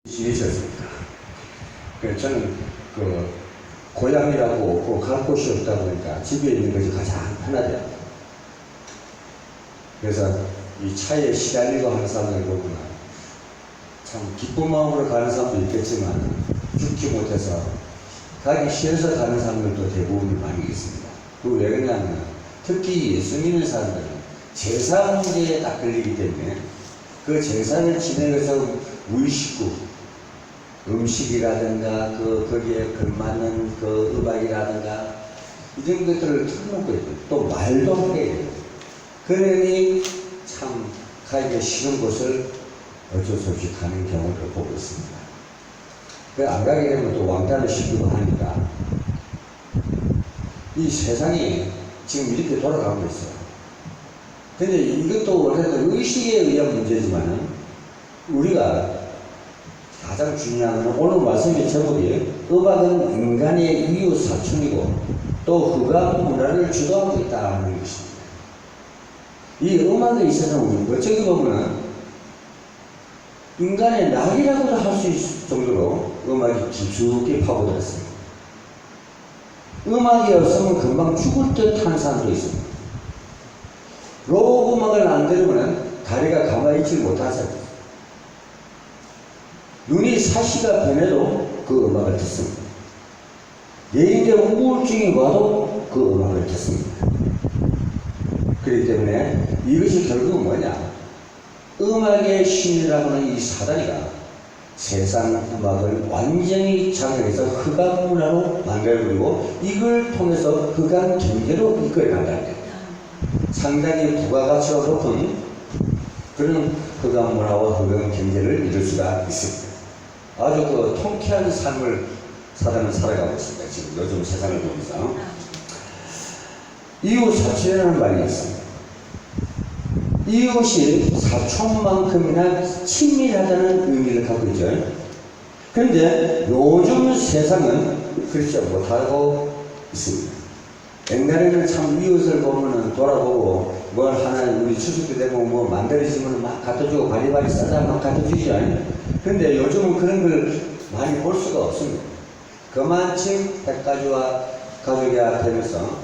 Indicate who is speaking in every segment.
Speaker 1: 지내셨습니까? 그래서 저는 고향이라고 없고 갈 곳이 없다 보니까 집에 있는 것이 가장 편하대요. 그래서 이 차에 시달리고 하는 사람들 보면 참 기쁜 마음으로 가는 사람도 있겠지만 죽지 못해서 가기 싫어서 가는 사람들도 대부분 많이 있습니다. 왜 그러냐면 특히 예수 믿는 사람들은 제사 문제에 딱 걸리기 때문에 그 제사를 지내면서 무의식구 음식이라든가 거기에 걸맞는 음악이라든가 이런 것들을 틀어놓고 있고 또 말도 하게 돼요. 그러니 참 가기 싫은 곳을 어쩔 수 없이 가는 경우를 보고 있습니다. 안 가게 되면 또 왕따를 시키고 하니까 이 세상이 지금 이렇게 돌아가고 있어요. 근데 이것도 원래는 의식에 의한 문제지만 우리가 가장 중요한 건 오늘 말씀의 제목이 음악은 인간의 이유 사촌이고 또 흑암 문화를 주도하고 있다는 것입니다. 이 음악에 있어서는 어쩌게 보면 인간의 낙이라고도 할 수 있을 정도로 음악이 깊숙이 파고들었습니다. 음악이 없으면 금방 죽을 듯 하는 사람도 있습니다. 록 음악을 안 들으면 다리가 가만히 있지 못하세요. 눈이 사시가 변해도 그 음악을 듣습니다. 예인대로 우울증이 와도 그 음악을 듣습니다. 그렇기 때문에 이것이 결국은 뭐냐? 음악의 신이라고 하는 이 사다리가 세상 음악을 완전히 장악해서 흑암 문화로 만들어버리고 이걸 통해서 흑암 경제로 이끌어간다는 거예요. 상당히 부가가치가 높은 그런 흑암 문화와 흑암 경제를 이룰 수가 있습니다. 아주 통쾌한 삶을 사람은 살아가고 있습니다. 지금 요즘 세상을 보면서. 이웃 사촌이라는 말이 있습니다. 이웃이 사촌만큼이나 친밀하다는 의미를 갖고 있죠. 그런데 요즘 세상은 그렇지 못하고 있습니다. 옛날에는 참 이웃을 보면은 돌아보고 뭘 하나 우리 추석 때 되면 뭐 만들어지면 막 갖다주고 바리바리 싸다 막 갖다주죠. 근데 요즘은 그런 걸 많이 볼 수가 없습니다. 그만큼 백가지와 가족이 되면서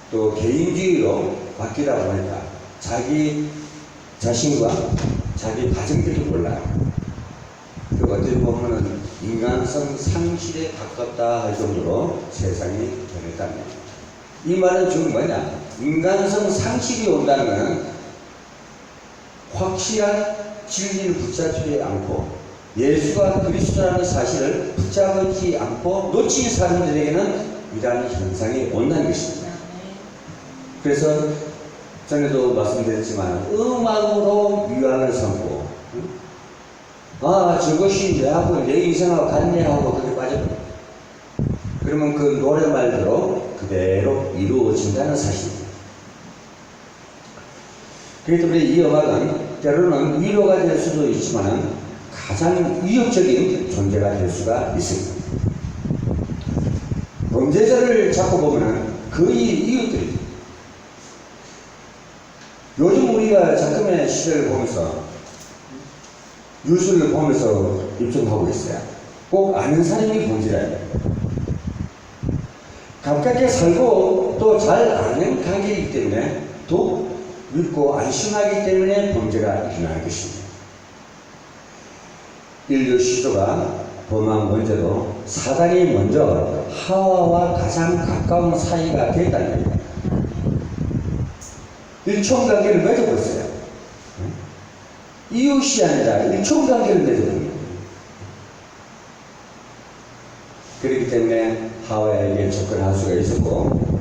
Speaker 1: 또 개인주의로 바뀌다 보니까 자기 자신과 자기 가정들이 몰라요. 어떻게 보면은 인간성 상실에 가깝다 할 정도로 세상이 변했답니다. 이 말은 지금 뭐냐? 인간성 상실이 온다는 것은 확실한 진리를 붙잡지 않고 예수가 그리스도라는 사실을 붙잡지 않고 놓친 사람들에게는 이러한 현상이 온다는 것입니다. 그래서 전에도 말씀드렸지만 음악으로 유학을 삼고 저것이 내하고 내 인생하고 같네하고 그렇게 빠져버려요. 그러면 그 노래말대로 그대로 이루어진다는 사실입니다. 그렇기 때문에 이 음악은 때로는 위로가 될 수도 있지만 가장 위협적인 존재가 될 수가 있습니다. 범죄자를 잡고 보면 거의 이웃들입니다. 요즘 우리가 잠깐의 시대를 보면서 뉴스를 보면서 입증하고 있어요. 꼭 아는 사람이 본질이에요. 가깝게 살고 또 잘 아는 관계이기 때문에 더 믿고 안심하기 때문에 범죄가 일어나는 것입니다. 인류 시조가 범한 문제도 사단이 먼저 하와와 가장 가까운 사이가 됐다는 겁니다. 일총관계를 맺어버렸어요. 이웃이 아니라 일총관계를 맺어버립니다. 그렇기 때문에 하와에게 접근할 수가 있었고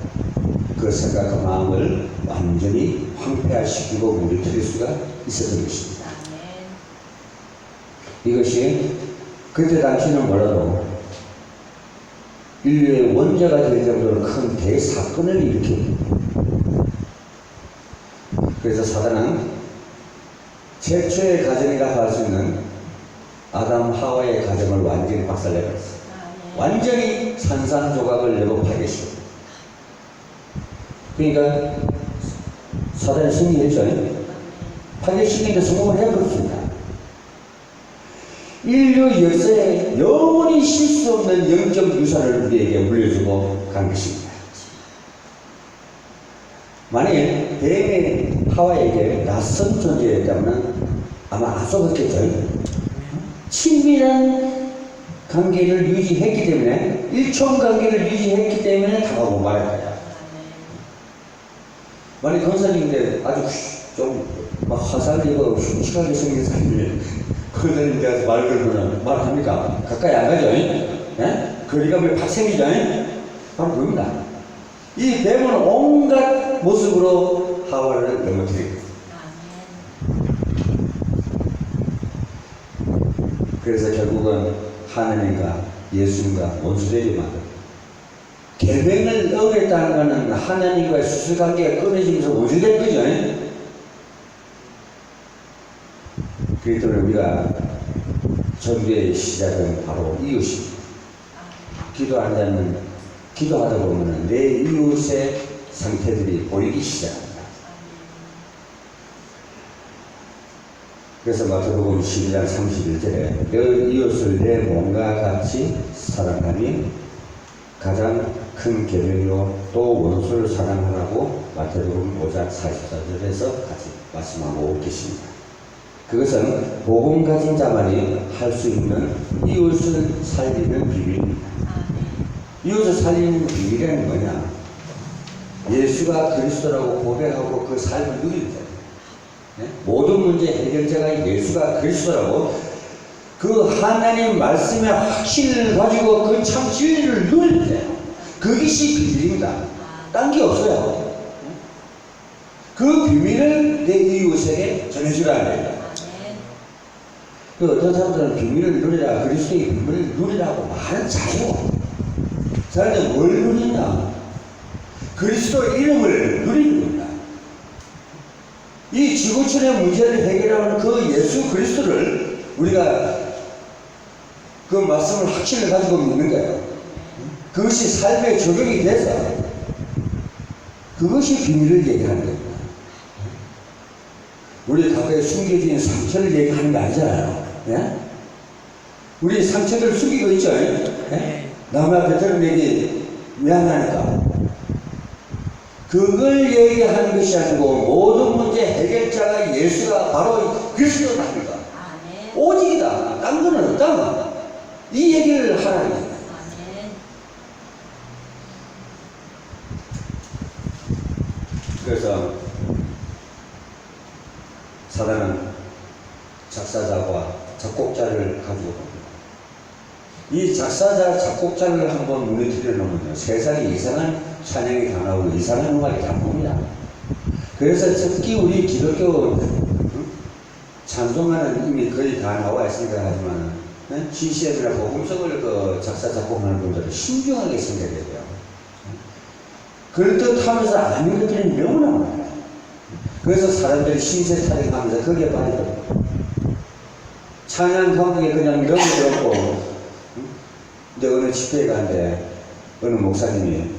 Speaker 1: 그 생각과 마음을 완전히 황폐화시키고 무너뜨릴 수가 있었던 것입니다. 이것이 그때 당시는 몰라도 인류의 원죄가 될 정도로 큰 대사건을 일으킵니다. 그래서 사단은 최초의 가정이라고 할 수 있는 아담 하와의 가정을 완전히 박살내버렸어요. 완전히 산산조각을 내고 파괴시켰어요. 그러니까 사단이 승리했죠. 파괴시키는데 성공을 해버렸습니다. 인류 역사에 영원히 쉴 수 없는 영적 유산을 우리에게 물려주고 간 것입니다. 만일 뱀이 하와에게 낯선 존재였다면 아마 안 쏘았겠죠. 친밀한 관계를 유지했기 때문에, 일촌 관계를 유지했기 때문에 당하고 말할 거야. 만약 권사님인데 아주 좀 막 화살이고 흉측하게 생긴 사람이 권사님한테 가서 말 걸면 말합니까? 가까이 안 가죠? 예? 거리감이 팍 생기죠? 바로 그겁니다. 이 뱀은 온갖 모습으로 하와를 넘어뜨리고, 그래서 결국은 하나님과 예수님과 원수되게 만들고, 계명을 어겼다는 것은 하나님과의 수술관계가 끊어지면서 원수된 거죠. 그렇기 때문에 우리가 전도의 시작은 바로 이웃입니다. 기도하는 자는 기도하다 보면 내 이웃의 상태들이 보이기 시작합니다. 그래서 마태복음 12장 31절에 너 이웃을 내 몸과 같이 사랑하니 가장 큰 계명이요 또 원수를 사랑하라고 마태복음 5장 44절에서 같이 말씀하고 계십니다. 그것은 복음 가진 자만이 할 수 있는 이웃을 살리는 비밀입니다. 이웃을 살리는 비밀이란 뭐냐? 예수가 그리스도라고 고백하고 그 삶을 누리는 거예요. 네? 모든 문제 해결자가 예수가 그리스도라고 그 하나님 말씀의 확신을 가지고 그 참 진리를 누리는 거예요. 그것이 비밀입니다. 딴 게 없어요. 그 비밀을 내 이웃에게 전해주라는 거예요. 그 어떤 사람들은 비밀을 누리라, 그리스도의 비밀을 누리라고 말은 잘해요. 사람들은 뭘 누리냐? 그리스도 이름을 누리는 겁니다. 이 지구촌의 문제를 해결하는 그 예수 그리스도를 우리가 그 말씀을 확신을 가지고 믿는 거예요. 그것이 삶에 적용이 돼서 그것이 비밀을 얘기하는 겁니다. 우리 가까이 숨겨진 상처를 얘기하는 게 아니잖아요. 예? 우리 상처를 숨기고 있죠. 예? 남 앞에 드러내기 미안하니까. 그걸 얘기하는 것이 아니고 모든 문제 해결자가 예수가 바로 그리스도랍니다. 오직이다. 딴 거는 없다. 이 얘기를 하라는 거예요. 그래서 사단은 작사자와 작곡자를 가지고 봅니다. 이 작사자, 작곡자를 한번 눈에 들여놓으면 세상에 이상한 찬양이 다 나오고 이상한 음악이 다 나옵니다. 그래서 특히 우리 기독교 찬송가는 이미 거의 다 나와 있으니까 하지만 GCM이나 복음성을 그 작사, 작곡하는 분들은 신중하게 생각해야 돼요. 그럴 듯 하면서 아닌 것들이 너무나 많아요. 그래서 사람들이 신세 타령하면서 거기에 빠지더라고요. 찬양 감독에 그냥 넘어들었고, 근데 어느 집회에 가는데 어느 목사님이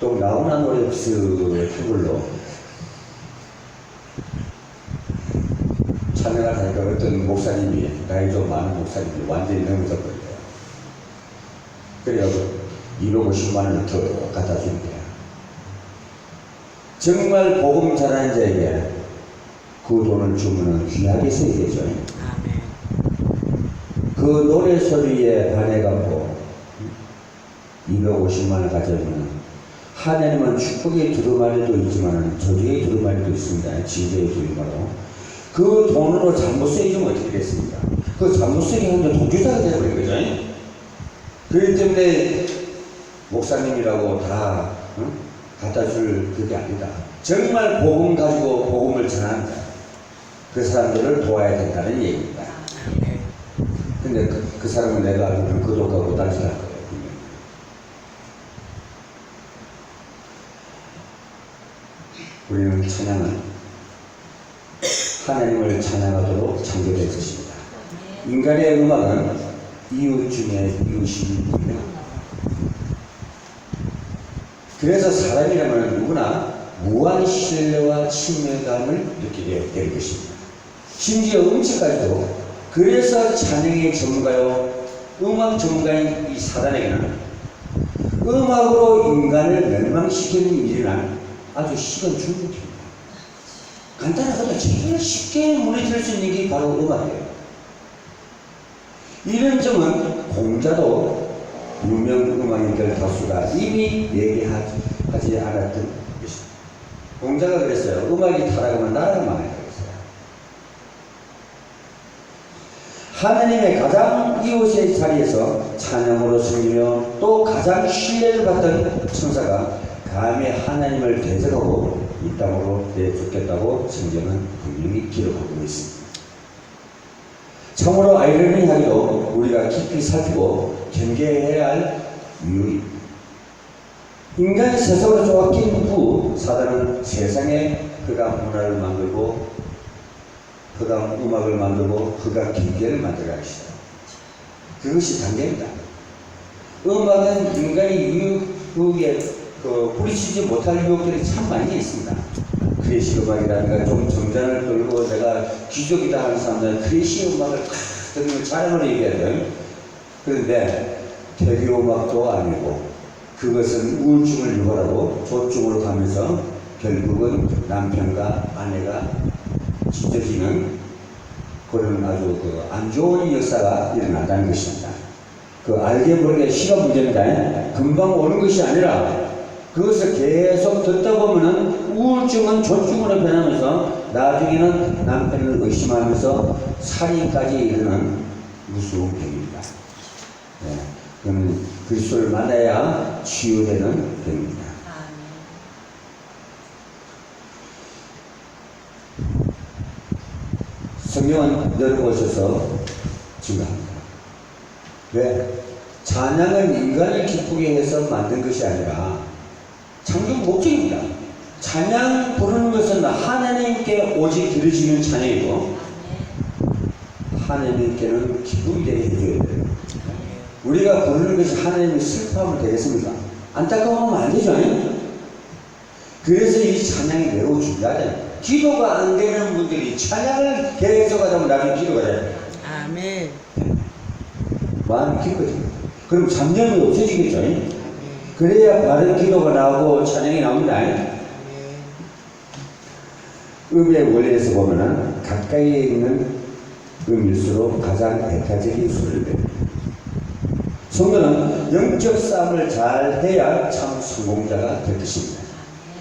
Speaker 1: 또 나훈아 노래 비슷한 걸로 찬양을 하니까 어떤 목사님이, 나이 좀 많은 목사님이 완전히 넘어져 버려요. 그래서 250만 원을 더 갖다 주는 거야. 정말 복음 전하는 자에게 그 돈을 주면 귀하게 쓰이겠죠. 그 노래 소리에 반해갖고 250만 원 가져오면 하나님은 축복의 두루마리도 있지만 저주의 두루마리도 있습니다. 징계의 두루마리로. 그 돈으로 잘못 쓰이면 어떻게 됐습니까? 그 잘못 쓰게 하면 독주자가 되어버린 거죠. 그렇기 때문에 목사님이라고 다 갖다 줄 그게 아니다. 정말 복음 가지고 복음을 전하는 자, 그 사람들을 도와야 된다는 얘기입니다. 근데 그 사람은 내가 알기로는 거독하고 단식할 거예요. 우리는 찬양은 하나님을 찬양하도록 창조된 것입니다. 인간의 음악은 이웃 중에 이웃이 있습니다. 그래서 사람이라면 누구나 무한 신뢰와 친밀감을 느끼게 될 것입니다. 심지어 음식까지도 그래서 찬양의 전문가요, 음악 전문가인 이 사단에게는 음악으로 인간을 멸망시키는 일이란 아주 식은 죽음입니다. 간단하거든요. 제일 쉽게 무너뜨릴 수 있는 게 바로 음악이에요. 이런 점은 공자도 유명 음악인들 다수가 이미 얘기하지 않았던 것입니다. 공자가 그랬어요. 음악이 타락하면 나라가 망한다고 했어요. 하나님의 가장 이웃의 자리에서 찬양으로 섬기며 또 가장 신뢰를 받던 천사가 감히 하나님을 대적하고 이 땅으로 내쫓겠다고 성경은 분명히 기록하고 있습니다. 참으로 아이러니하게도 우리가 깊이 살피고 경계해야 할 이유입니다. 인간이 세상으로 조각인 후 사단은 세상에 흑암 문화를 만들고 흑암 음악을 만들고 흑암 경계를 만들어가기 시작합니다. 그것이 단계입니다. 음악은 인간이 유혹에 부딪히지 못할 유혹들이 참 많이 있습니다. 클래식 음악이라든가 좀 정장을 걸고 내가 귀족이다 하는 사람들은 클래식 음악을 탁 듣는 자랑으로 얘기해요. 그런데 대교 음악도 아니고 그것은 우울증을 유발하고 조증으로 가면서 결국은 남편과 아내가 찢어지는 그런 아주 안 좋은 역사가 일어난다는 것입니다. 알게 모르게 시간 문제인데 금방 오는 것이 아니라 그것을 계속 듣다 보면은 우울증은 조증으로 변하면서 나중에는 남편을 의심하면서 살인까지 이르는 무서운 병입니다. 네. 그러면 그리스도를 만나야 치유되는 병입니다. 성경은 여러 곳에서 증가합니다. 왜? 찬양은 인간을 기쁘게 해서 만든 것이 아니라 창조 목적입니다. 찬양 부르는 것은 하나님께 오직 드려지는 찬양이고 하나님께는 기쁨이 되게 해줘야 돼요. 우리가 부르는 것이 하나님의 슬퍼하면 되겠습니까? 안타까워하면 안 되죠. 그래서 이 찬양이 매우 중요하잖아요. 기도가 안 되는 분들이 찬양을 계속 하다 보면 나중에 기도가 돼요.
Speaker 2: 아멘.
Speaker 1: 마음이 깊어집니다. 그럼 잡념이 없어지겠죠. 그래야 바른 기도가 나오고 찬양이 나옵니다. 음의 원리에서 보면은 가까이에 있는 음일수록 가장 애타적인 소리를 냅니다. 성도는 영적 싸움을 잘 해야 참 성공자가 될 것입니다.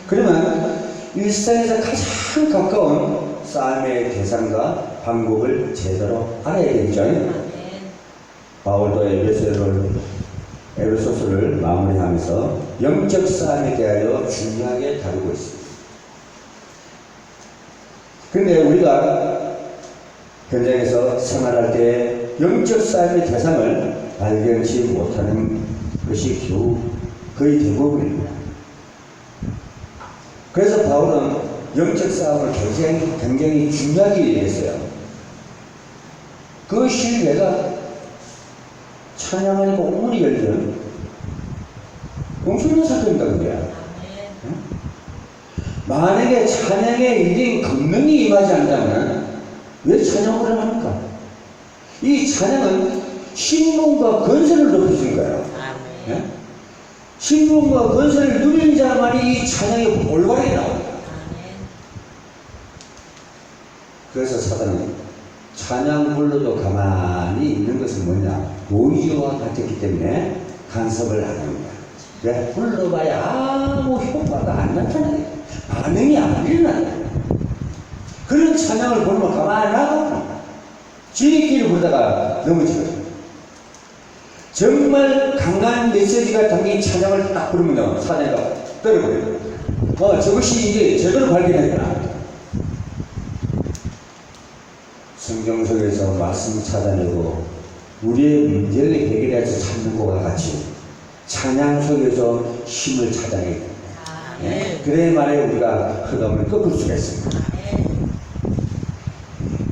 Speaker 1: 그러면 일상에서 가장 가까운 싸움의 대상과 방법을 제대로 알아야 되죠. 바울도 에베소서를 마무리하면서 영적 싸움에 대하여 중요하게 다루고 있습니다. 그런데 우리가 현장에서 생활할 때 영적 싸움의 대상을 발견치 못하는 것이 거의 대부분입니다. 그래서 바울은 영적 싸움을 굉장히 중요하게 얘기했어요. 그 신뢰가 찬양하니까 옥문이 열리는 엄청난 사건이다 그거야. 만약에 찬양에 이런 권능이 임하지 않는다면 왜 찬양을 합니까? 이 찬양은 신분과 권세를 높여주는 거예요. 네? 신분과 권세를 누리는 자만이 이 찬양의 올바르게 나옵니다. 그래서 사단은 찬양 불러도 가만히 있는 것은 뭐냐? 노이즈와 같았기 때문에 간섭을 안 합니다. 왜? 불러봐야 아무 효과가 안 나타나요. 반응이 안 일어나요. 그런 찬양을 보면 가만히 하고 지리끼리 부르다가 넘어지거든요. 정말 강한 메시지가 담긴 찬양을 딱 부르면 사내가 떨어버려요. 저것이 이제 제대로 발견했구나. 성경 속에서 말씀 찾아내고 우리의 문제를 해결해서 찾는 것과 같이 찬양 속에서 힘을 찾아내야 됩니다. 네? 그래야 말에 우리가 흑암을 꺾을 수가 있습니다.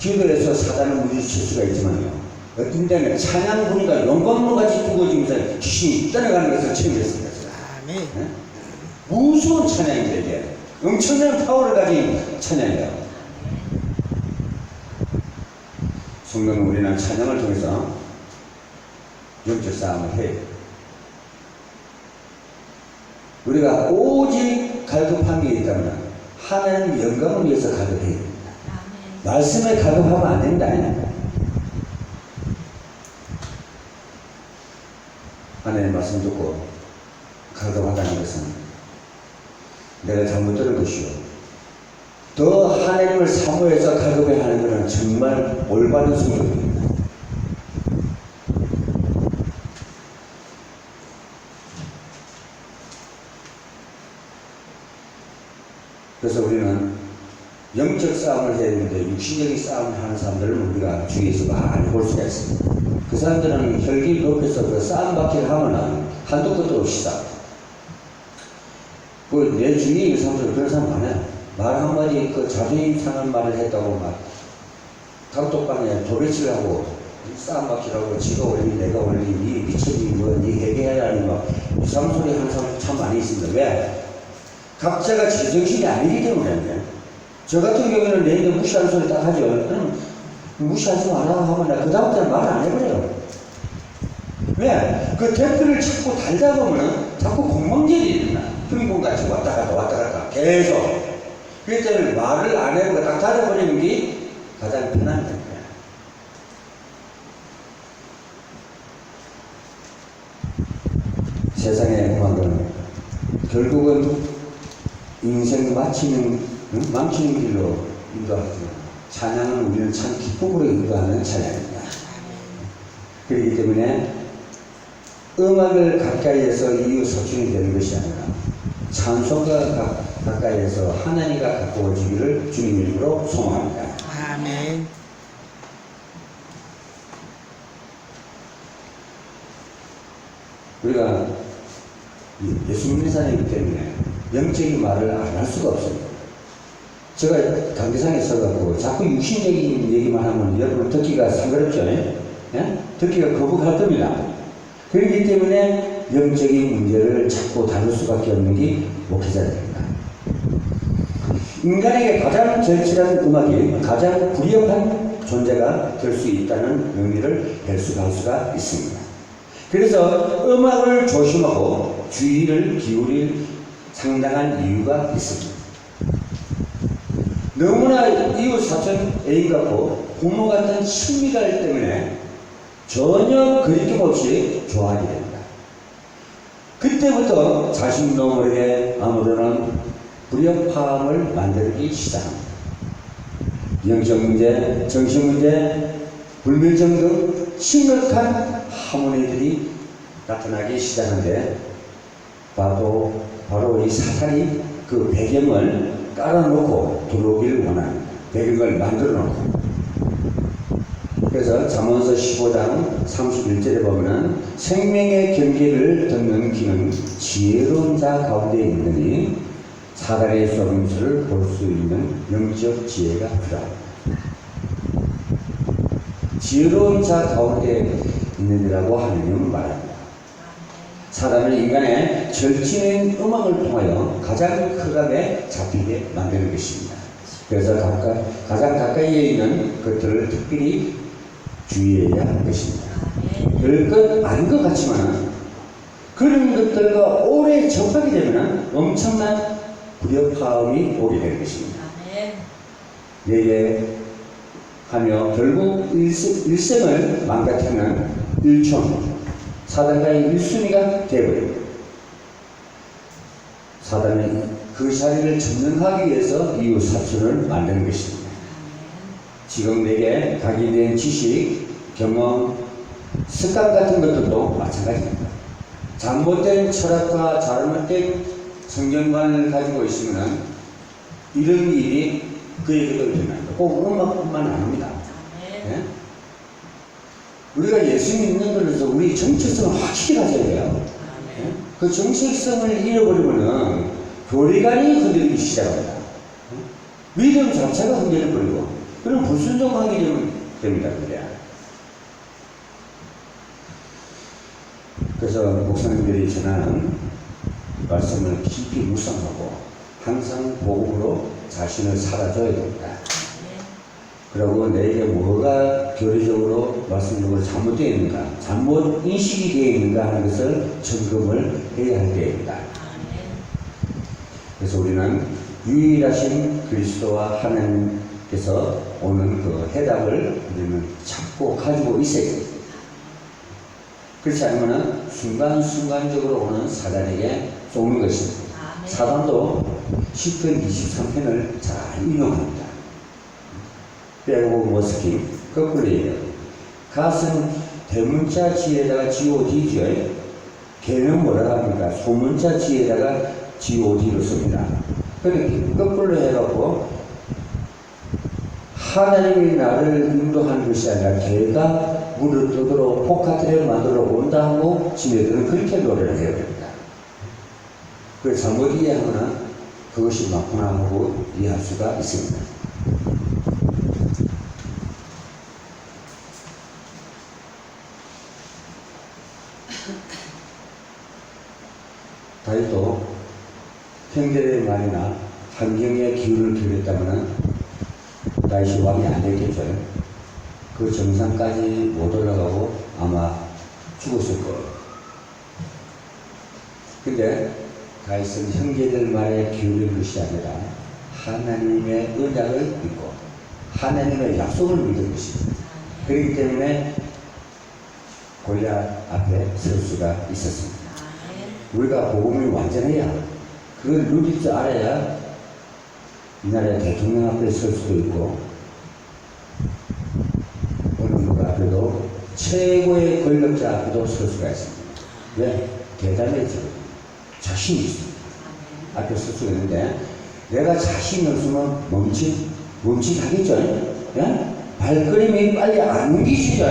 Speaker 1: 기도에서 사단을 물리칠 수가 있지만요. 어떤 때는 찬양 부르니까 영광로같이 두고지면서 귀신이 떠나가는 것을 체험했습니다. 네? 무서운 찬양입니다. 이게 엄청난 파워를 가진 찬양이에요. 성경은 우리는 찬양을 통해서 영적 싸움을 해요. 우리가 오직 갈급한 게 있다면 하나님 영광을 위해서 갈급해야 됩니다. 말씀에 갈급하면 안 된다. 하나님 말씀 듣고 갈급하다는 것은 내가 잘못 들은 것이요, 더 하나님을 사모해서 갈급해 하는 것은 정말 올바른 성격입니다. 그래서 우리는 영적 싸움을 해야 되는데 육신적인 싸움을 하는 사람들은 우리가 주위에서 많이 볼 수가 있습니다. 그 사람들은 혈기 높여서 그 싸움 받기를 하면은 한도 끝도 없이 싸워. 내 주위에 있는 사람들은 그런 사람 많아요. 말 한마디 그 자존심 상한 말을 했다고 막 감독방에 도배치를 하고 싸움 받기를 하고 지가 올리니 내가 올리니 니 미쳤니 뭐니 해결해야 하니 막 이상한 소리 하는 사람 참 많이 있습니다. 왜? 각자가 제정신이 아니기 때문에. 저 같은 경우에는 내인데 무시하는 소리 딱 하죠. 그럼 무시하지 마라 하면 나 그 다음부터는 말 안 해버려요. 왜? 그 댓글을 자꾸 달다 보면은 자꾸 공방전이 일어나. 흥분같이 왔다 갔다 계속. 그렇기 때문에 말을 안 해보고 딱 닫아버리는 게 가장 편한 겁니다. 세상의 음악은 결국은 인생 망치는 길로 인도하지만 찬양은 우리는 참 기쁨으로 인도하는 찬양입니다. 그렇기 때문에 음악을 가까이에서 이유 소충이 되는 것이 아니라 찬송가 가까이에서 하나님과 가까워지기를 주님 이름으로 소망합니다.
Speaker 2: 아멘.
Speaker 1: 우리가 예수 믿는 사람이기 때문에 영적인 말을 안 할 수가 없습니다. 제가 강대상에 서갖고 자꾸 육신적인 얘기만 하면 여러분 듣기가 상그럽죠? 예? 듣기가 거북할 겁니다. 그렇기 때문에 영적인 문제를 자꾸 다룰 수밖에 없는 게 목회자들입니다. 인간에게 가장 절실한 음악이 가장 불협한 존재가 될 수 있다는 의미를 해석할 수가 있습니다. 그래서 음악을 조심하고 주의를 기울일 상당한 이유가 있습니다. 너무나 이웃 사촌 애인 같고 부모 같은 친밀할 때문에 전혀 거리낌 없이 좋아하게 됩니다. 그때부터 자신도 모르게 아무런 불협화음을 만들기 시작합니다. 영적 문제, 정신 문제, 불면증 등 심각한 하모니들이 나타나기 시작하는데 바로 이 사탄이 그 배경을 깔아놓고 들어오기를 원합니다. 배경을 만들어 놓고. 그래서 잠언서 15장 31절에 보면은 생명의 경계를 듣는 귀는 지혜로운 자 가운데 있느니 사단의 속임수를 볼 수 있는 영적 지혜가 필요합니다. 지혜로운 자 가운데 있느니라고 하느님은 말합니다. 사람은 인간의 절친인 음악을 통하여 가장 흑암에 잡히게 만드는 것입니다. 그래서 가장 가까이에 있는 것들을 특별히 주의해야 하는 것입니다. 별것 아닌 것 같지만 그런 것들과 오래 접하게 되면 엄청난 불협화음이 오게 되는 것입니다. 내게 하며 결국 일생을 망가뜨리는 일촌, 사단과의 일순위가 되어버립니다. 사단은 그 자리를 점령하기 위해서 이웃 사촌을 만드는 것입니다. 지금 내게 각인된 지식, 경험, 습관 같은 것들도 마찬가지입니다. 잘못된 철학과 잘못된 성경관을 가지고 있으면 이런 일이 그에게도 일어납니다. 꼭 음악뿐만 아닙니다. 네? 우리가 예수 믿는 걸로서 우리 정체성을 확실히 가져야 돼요. 네? 그 정체성을 잃어버리면은 교리관이 흔들리기 시작합니다. 믿음 자체가 흔들려버리고 그럼 불순종하게 됩니다. 그래서 목사님들이 전하는 말씀을 깊이 묵상하고 항상 복음으로 자신을 살아줘야 됩니다. 그리고 내게 뭐가 교리적으로 말씀적으로 잘못되어 있는가, 잘못 인식이 되어 있는가 하는 것을 점검을 해야 할 때입니다. 그래서 우리는 유일하신 그리스도와 하나님께서 오는 그 해답을 우리는 찾고 가지고 있어야 됩니다. 그렇지 않으면 순간순간적으로 오는 사단에게 쏘는 것입니다. 사단도 시편 23편을 잘 인용합니다. 빼고 머스킹 거꾸로 얘기해요. 갓은 대문자 지에다가 god죠. 걔는 뭐라 합니까? 소문자 지에다가 god를 씁니다. 그러니까 거꾸로 해갖고 하나님이 나를 인도하는 것이 아니라 걔가 물을 뜯으러 포카트를 만들어 온다 하고 지네들은 그렇게 노래를 해야 됩니다. 그걸 잘못 이해하면 그것이 맞구나 하고 이해할 수가 있습니다. 다윗도 형제의 말이나 환경에 기운을 들였다면 다윗이 왕이 안 됐겠죠. 그 정상까지 못 올라가고 아마 죽었을 거예요. 근데 다윗은 형제들 말에 기울인 것이 아니라 하나님의 언약을 믿고 하나님의 약속을 믿은 것입니다. 그렇기 때문에 골리앗 앞에 설 수가 있었습니다. 우리가 복음이 완전해야 그걸 누릴 줄 알아야 이 나라의 대통령 앞에 설 수도 있고 어느 누구 앞에도 최고의 권력자 앞에도 설 수가 있습니다. 왜? 대단해지고 자신이 있습니다. 앞에 설 수가 있는데 내가 자신이 없으면 멈칫하겠죠. 예? 발걸음이 빨리 안 옮기시죠.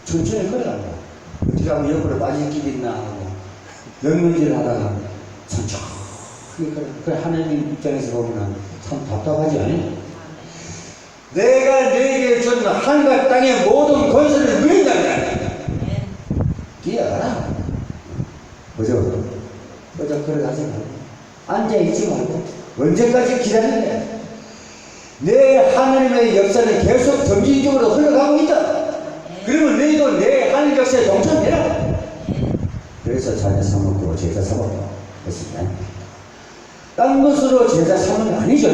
Speaker 1: 천천히 걸어갑니다. 어떻게 하면 옆으로 빠질 길이 있나 하고 연문질 하다가 천천히 걸어. 그 하나님 입장에서 보면 참 답답하지 않아요? 내가 너에게 준 하늘과 땅의 모든 권세를 누린다면 뛰어가라. 그죠? 걸어가지 말고 앉아있지 말고 언제까지 기다리냐. 내 하나님의 역사는 계속 점진적으로 흘러가고 있다. 그러면 너희도 내 하늘 역사에 동참해라. 그래서 자녀 삼았고 제자 삼았고 했습니다. 딴 것으로 제자 삼은 게 아니죠.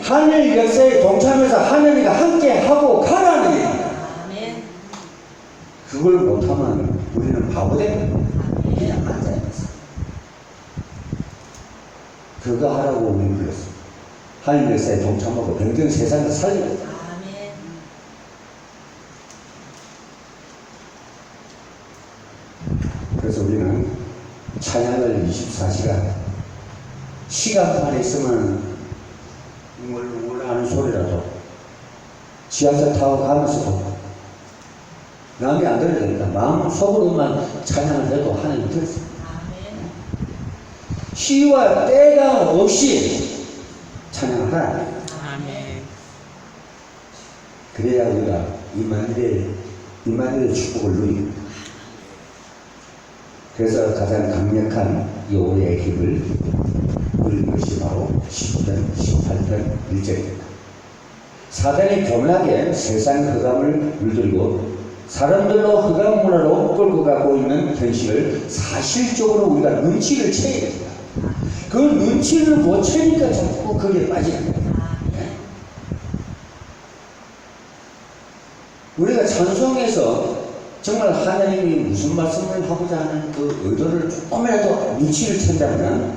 Speaker 1: 하늘 역사에 동참해서 하나님과 함께 하고 가라는 얘기입니다. 그걸 못하면 우리는 바보 됩니다. 그냥 앉아야 돼서. 그거 하라고 우리는 불렀습니다. 하늘 역사에 동참하고 병든 세상을 살리고. 그래서 우리는 찬양을 24시간 시간만 있으면 웅얼웅얼 하는 소리라도 지하철 타고 가면서도 마음이 안 들어야 됩니다. 마음 속으로만 찬양을 해도 하나님이 들었습니다. 시와 때가 없이 찬양을 하라. 그래야 우리가 이만희의 축복을 누립니다. 그래서 가장 강력한 여호와의 힘을 누리는 것이 바로 10편, 18편 1절입니다. 사단이 교묘하게 세상 흑암을 물들고 사람들로 흑암 문화로 끌고 가고 있는 현실을 사실적으로 우리가 눈치를 채야 됩니다. 그 눈치를 못 채니까 자꾸 거기에 빠지는 겁니다. 우리가 찬송에서 정말 하나님이 무슨 말씀을 하고자 하는 그 의도를 조금이라도 눈치를 챈다면,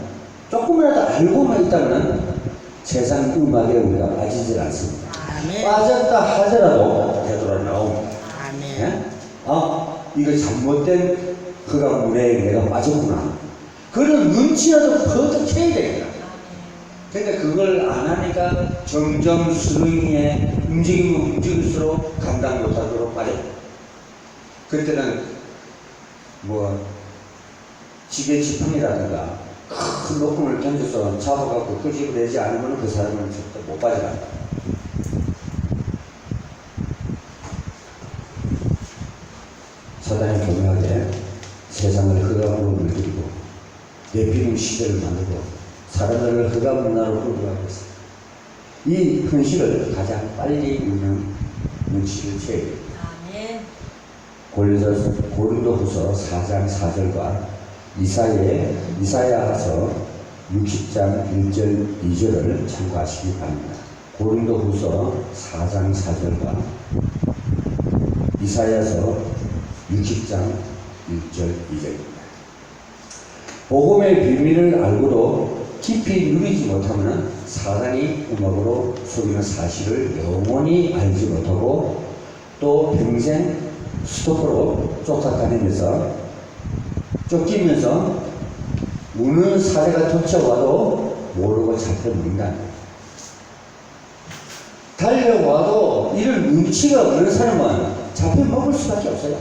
Speaker 1: 조금이라도 알고만 있다면 세상 음악에 우리가 빠지질 않습니다. 빠졌다 하더라도 되돌아 나옵니다. 예? 이거 잘못된 흑암물에 내가 빠졌구나. 그런 눈치라도 퍼득 해야 됩니다. 그러니까 그걸 안 하니까 점점 수능에 움직일수록 감당 못하도록 빠져요. 그때는 지게 지팡이라든가 큰 높음을 던져서 잡아갖고 끄집어내지 않으면 그 사람은 절대 못 빠져간다. 사단이 교묘하게 세상을 흑암으로 물들이고 내피름 시대를 만들고 사람들을 흑암 문화로 끌고 가고 있습니다. 이 현실을 가장 빨리 읽는 눈치를 채야 됩니다.
Speaker 2: 아멘.
Speaker 1: 고린도후서 4장 4절과 이사야서 60장 1절 2절을 참고하시기 바랍니다. 고린도후서 4장 4절과 이사야서 60장 1절 2절입니다. 복음의 비밀을 알고도 깊이 누리지 못하면 사단이 음악으로 속이는 사실을 영원히 알지 못하고 또 평생 스토커로 쫓아다니면서 쫓기면서 우는 사례가 쫓아와도 모르고 잡혀먹는다. 달려와도 이를 눈치가 없는 사람은 잡혀먹을 수밖에 없어요.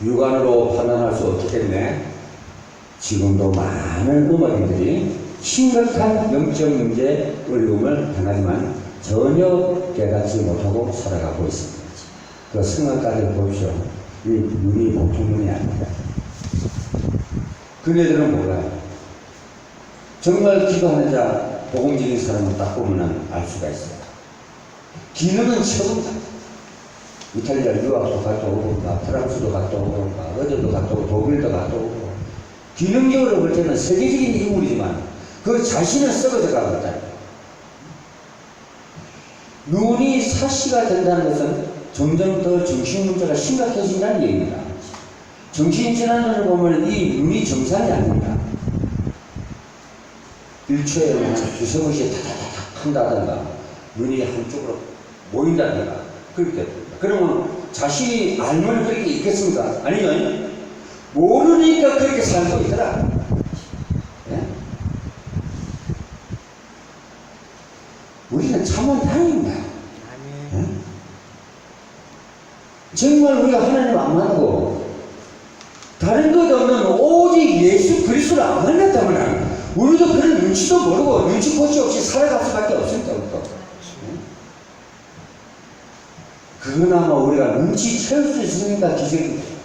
Speaker 1: 육안으로 판단할 수 없기 때문에 지금도 많은 음악인들이 심각한 영적 문제 어려움을 당하지만 전혀 깨닫지 못하고 살아가고 있습니다. 그 성악가들 보십시오. 이 눈이 보통 눈이 아닙니다. 그네들은 몰라요. 정말 기도하는 자, 복음적인 사람은 딱 보면 알 수가 있어요. 기능은 최고입니다. 이탈리아 유학도 갔다 오고, 프랑스도 갔다 오고, 어디도 갔다 오고, 독일도 갔다 오고, 기능적으로 볼 때는 세계적인 인물이지만 그 자신은 썩어져 가고 있다. 눈이 사시가 된다는 것은 점점 더 정신 문제가 심각해진다는 얘기입니다. 정신질환을 보면 이 눈이 정상이 아닙니다. 1초에 두세 번씩 타타타닥 한다든가 눈이 한쪽으로 모인다든가 그렇게. 그러면 자신이 알면 그렇게 있겠습니까? 아니요. 모르니까 그렇게 살고 있더라. 예? 우리는 참은 다행입니다. 예? 정말 우리가 하나님 안 만나고 다른 것 없는 오직 예수 그리스도를 안 만났다면 우리도 그런 눈치도 모르고 눈치보지 없이 살아갈 수밖에 없습니다. 그나마 우리가 눈치 채울 수 있으니까 기적입니다.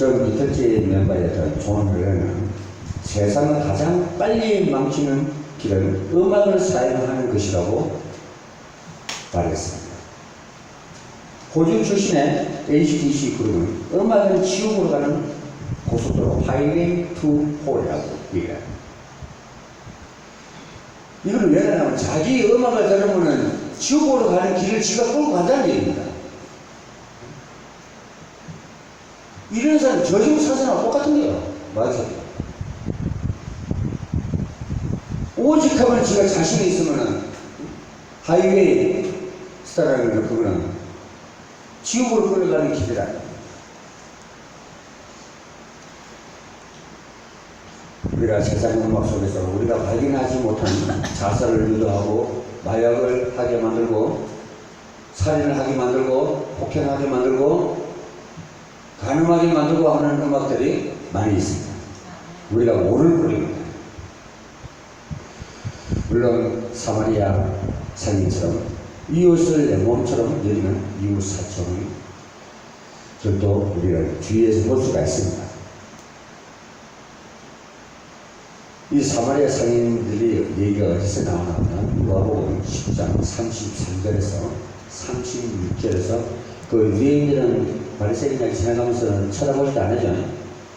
Speaker 1: 전 이틀째 멤버였던 존 레넌은 세상을 가장 빨리 망치는 길은 음악을 사용하는 것이라고 말했습니다. 호주 출신의 HTC 그룹은 음악은 지옥으로 가는 고속도로 하이웨이 투 홀이라고 얘기합니다. 이걸 왜 하냐면 자기 음악을 들으면 지옥으로 가는 길을 지가 끌고 간다는 얘기입니다. 이런 사람 저승 사자랑 똑같은 거예요. 맞아요. 오직 하면 지가 자신이 있으면은 하이웨이 스타라는 거 그거는 지옥으로 끌어가는 길이라. 우리가 세상 음악 속에서 우리가 발견하지 못한 자살을 유도하고 마약을 하게 만들고 살인을 하게 만들고 폭행하게 만들고 가늠하게 만들고 하는 음악들이 많이 있습니다. 우리가 모르는 거입니다. 물론 사마리아 상인처럼 이웃을 내 몸처럼 여기는 이웃 사촌은 절도 우리가 주위에서 볼 수가 있습니다. 이 사마리아 상인들이 얘기가 어디서 나오냐면 누가복음 10장 33절에서 36절에서 그 유대인들은 바리새인이 지나가면서 쳐다보지도 않으죠.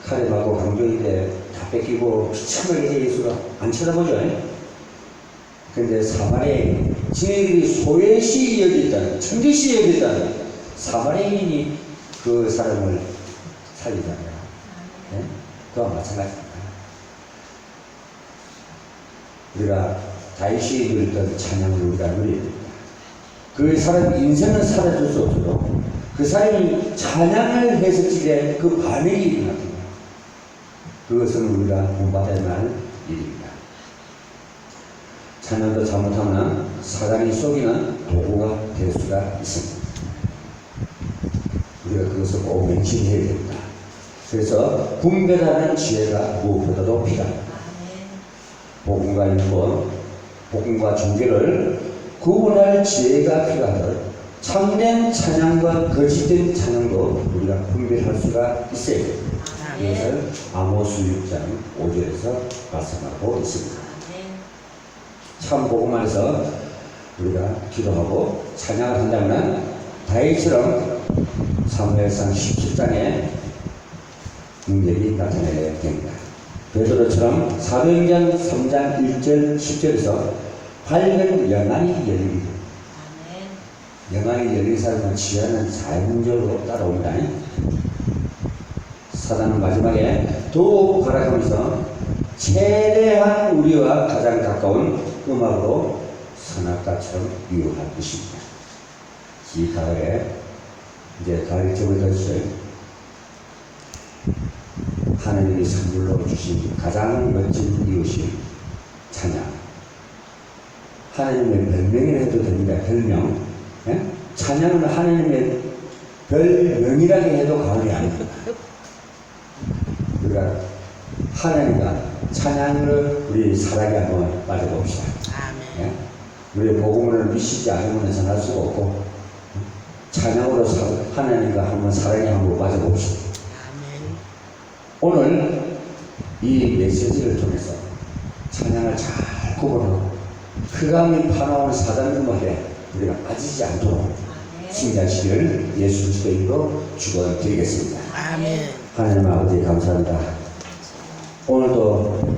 Speaker 1: 칼에 맞고 강조인데 다 뺏기고 비참하게 예수가 안 쳐다보죠. 근데 사마리아인 지네들이 소외시 여기던 천대시 여기던 사마리아인이 그 사람을 살리잖아요. 네? 그와 마찬가지입니다. 우리가 다윗이 누렸던 찬양을 우리가 누려야 됩니다. 그 사람 인생은 사라질 수 없어도 그 사람이 찬양을 했을 때 그 반응이 일어납니다. 그것은 우리가 본받아야 할 일입니다. 찬양도 잘못하면 사단이 속이는 도구가 될 수가 있습니다. 우리가 그것을 꼭 맹신해야 됩니다. 그래서 분별하는 지혜가 무엇보다도 필요합니다. 복음과 인권, 복음과 종교를 구분할 지혜가 필요하듯 참된 찬양과 거짓된 찬양도 우리가 분별할 수가 있어야 됩니다. 이것을 아모스 6장 5절에서 말씀하고 있습니다. 참 복음만에서 우리가 기도하고 찬양을 한다면 다윗처럼 사무엘상 17장에 능력이 나타나야 됩니다. 베드로처럼 사도행전 3장 1절 10절에서 밝은 영안이 열립니다. 영안이 열린 사람은 지혜는 자연적으로 따라옵니다. 사단은 마지막에 더욱 발악하면서 최대한 우리와 가장 가까운 음악으로 선악과처럼 유혹할 것입니다. 이 가을에 이제 가을 적을 졌어요. 하나님이 선물로 주신 가장 멋진 이웃이 찬양. 하나님의 별명이라 해도 됩니다. 별명. 예? 찬양은 하나님의 별명이라고 해도 과언이 아닙니다. 우리가 하나님과 찬양을 우리 사랑에 한번 빠져봅시다. 예? 우리 복음을 미치지 않으면 전할 수가 없고 찬양으로 하나님과 한번 사랑에 한번 빠져봅시다. 오늘 이 메시지를 통해서 찬양을 잘 구분하고 흑암이 파나오는 사단들에게 우리가 빠지지 않도록 승리하시기를 예수 그리스도의 이름으로 축원드리겠습니다.
Speaker 2: 아멘.
Speaker 1: 하나님 아버지 감사합니다. 오늘도